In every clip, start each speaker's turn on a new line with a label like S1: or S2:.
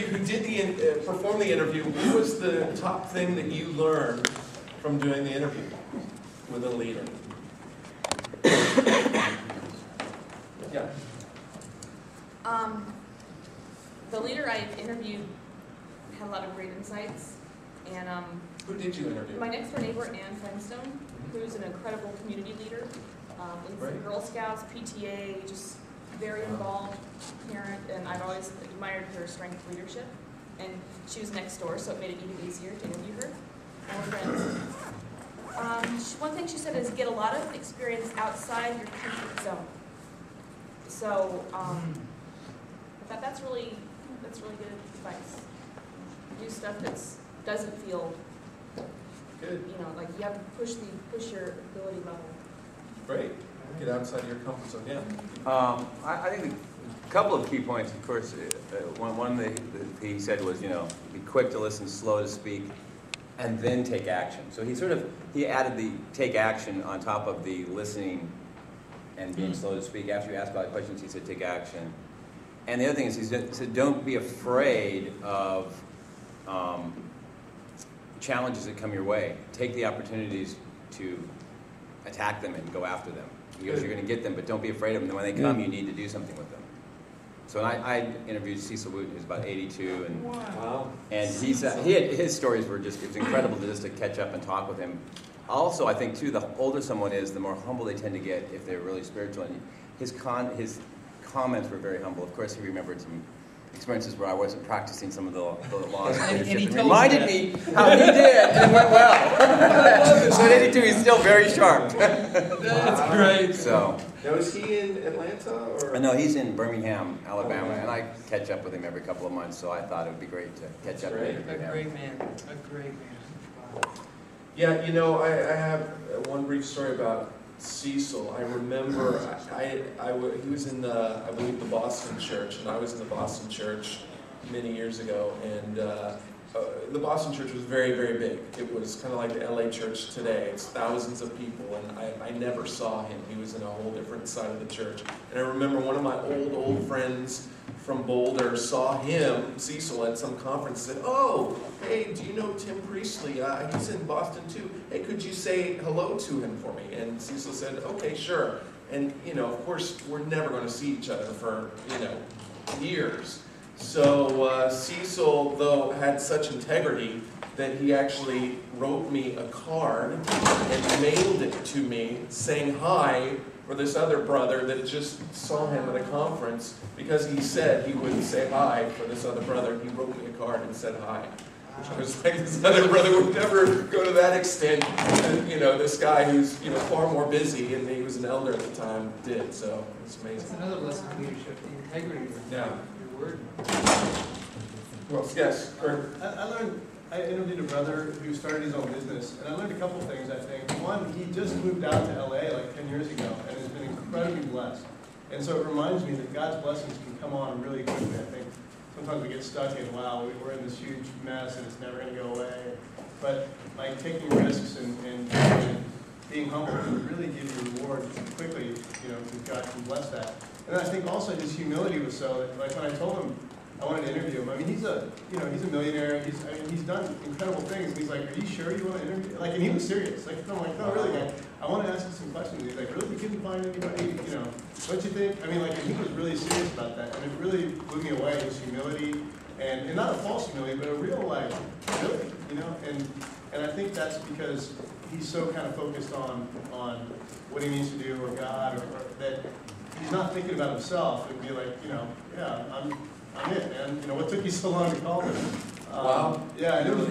S1: who did perform the interview, what was the top thing that you learned from doing the interview with a leader? Yeah.
S2: The leader I interviewed had a lot of great insights, and
S1: who did you interview?
S2: My next door neighbor, Ann Flintstone, who's an incredible community leader, leads the Girl Scouts, PTA, just very involved parent, and I've always admired her strength of leadership. And she was next door, so it made it even easier to interview her. And we're friends. One thing she said is get a lot of experience outside your comfort zone. So that's really good advice. Do stuff that doesn't feel
S1: good.
S2: Like you have to push your ability level.
S1: Great. Get outside of your comfort zone. Yeah.
S3: I think a couple of key points. Of course, one that he said was, be quick to listen, slow to speak, and then take action. So he added the take action on top of the listening and being slow to speak. After you ask about questions, he said take action. And the other thing is he said don't be afraid of challenges that come your way. Take the opportunities to attack them and go after them. Because you're going to get them, but don't be afraid of them. And when they come, you need to do something with them. So I interviewed Cecil Wooten, who's about 82, and
S1: wow.
S3: And his stories were just, it was incredible to catch up and talk with him. Also, I think too, the older someone is, the more humble they tend to get if they're really spiritual. And his comments were very humble. Of course, he remembered some experiences where I wasn't practicing some of the laws of leadership, and reminded me how he did, and it went well. So at 82, he's still very sharp.
S1: That's great.
S3: So.
S1: Now, is he in Atlanta or?
S3: No, he's in Birmingham, Alabama, and I catch up with him every couple of months. So I thought it would be great to catch up with him.
S4: A great man. A great man. Wow.
S1: Yeah, I have one brief story about Cecil. I remember he was in I believe the Boston church, and I was in the Boston church many years ago, and the Boston church was very, very big. It was kind of like the LA church today. It's thousands of people, and I never saw him. He was in a whole different side of the church. And I remember one of my old friends from Boulder saw him, Cecil, at some conference and said, "Oh, hey, do you know Tim Priestley? He's in Boston too. Hey, could you say hello to him for me?" And Cecil said, "Okay, sure." And, of course, we're never going to see each other for, years. So Cecil, though, had such integrity that he actually wrote me a card and mailed it to me saying hi for this other brother that just saw him at a conference, because he said he would say hi for this other brother. He wrote me a card and said hi. I was like, this other brother would never go to that extent. And, this guy who's far more busy, and he was an elder at the time, did. So it's amazing.
S4: That's another lesson of leadership, the integrity of your word.
S1: Well, yes, Kurt.
S5: I interviewed a brother who started his own business, and I learned a couple things, I think. One, he just moved out to LA like 10 years ago and has been incredibly blessed. And so it reminds me that God's blessings can come on really quickly, I think. Sometimes we get stuck in, wow, we're in this huge mess and it's never going to go away. But like taking risks and being humble can really give you reward quickly, because God can bless that. And then I think also his humility was so that, like when I told him I wanted to interview him, I mean, he's a millionaire. He's done incredible things. And he's like, "Are you sure you want to interview?" Like, and he was serious. Like, I'm like, "No, really, man. I want to ask you some questions." And he's like, "Really? You couldn't find anybody? What you think?" I mean, like, and he was really serious about that, and it really blew me away. His humility, and not a false humility, but a real humility, And I think that's because he's so kind of focused on what he needs to do, or God, or that he's not thinking about himself. It'd be like, yeah, I'm it, man. What took you so long to call me?
S1: Wow.
S5: Yeah, and it was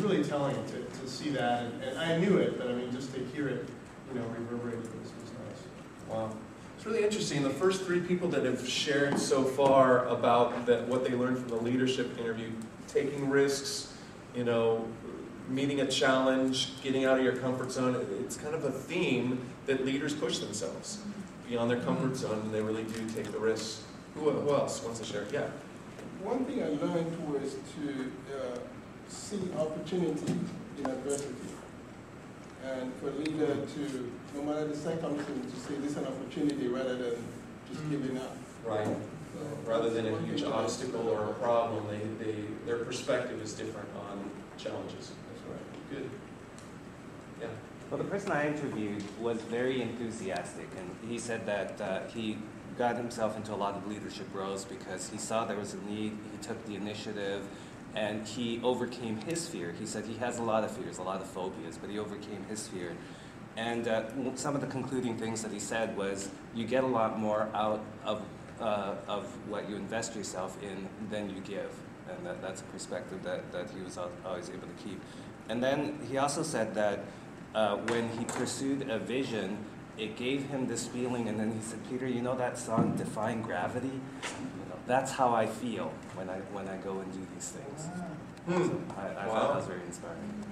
S5: really telling to see that, and I knew it, but I mean, just to hear it, reverberate was nice.
S1: Wow. It's really interesting. The first three people that have shared so far about what they learned from the leadership interview, taking risks, meeting a challenge, getting out of your comfort zone, it's kind of a theme that leaders push themselves beyond their comfort zone, and they really do take the risks. Who else wants to share? Yeah.
S6: One thing I learned was to see opportunity in adversity. And for a leader to, no matter the circumstance, to say this is an opportunity rather than just giving up.
S1: Right. Rather than a huge obstacle or a problem, they perspective is different on challenges.
S5: That's right.
S1: Good. Yeah.
S7: Well, the person I interviewed was very enthusiastic, and he said that he got himself into a lot of leadership roles because he saw there was a need, he took the initiative, and he overcame his fear. He said he has a lot of fears, a lot of phobias, but he overcame his fear. And some of the concluding things that he said was, you get a lot more out of what you invest yourself in than you give. And that's a perspective that he was always able to keep. And then he also said that when he pursued a vision, it gave him this feeling, and then he said, Peter, you know that song, Defying Gravity? You know, that's how I feel when I go and do these things. So I thought that was very inspiring.